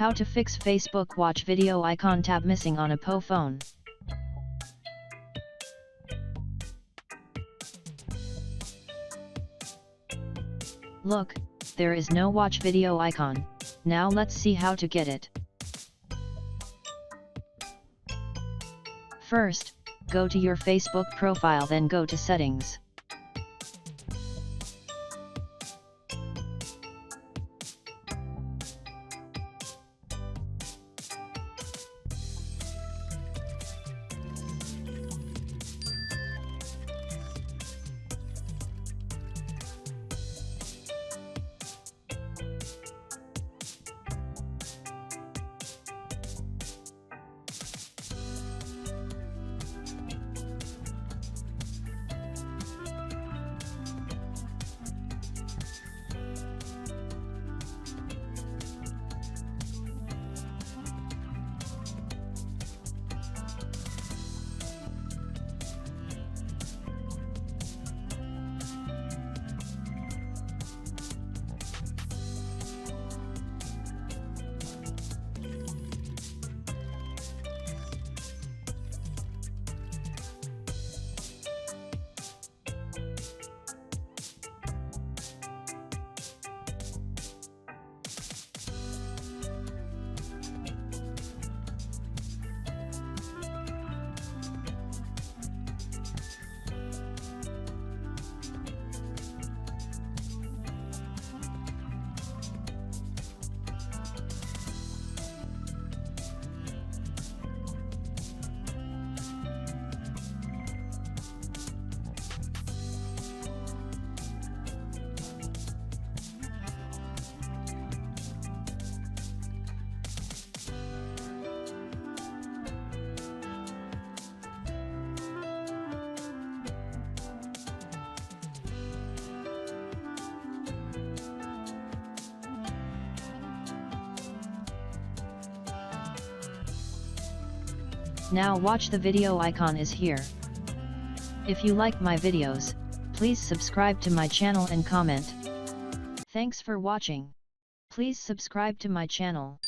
How to fix Facebook Watch video icon tab missing on Oppo phone. Look, there is no watch video icon. Now let's see how to get it. First, go to your Facebook profile, then go to Settings. Now watch the video icon is here. If you like my videos, please subscribe to my channel and comment. Thanks for watching. Please subscribe to my channel.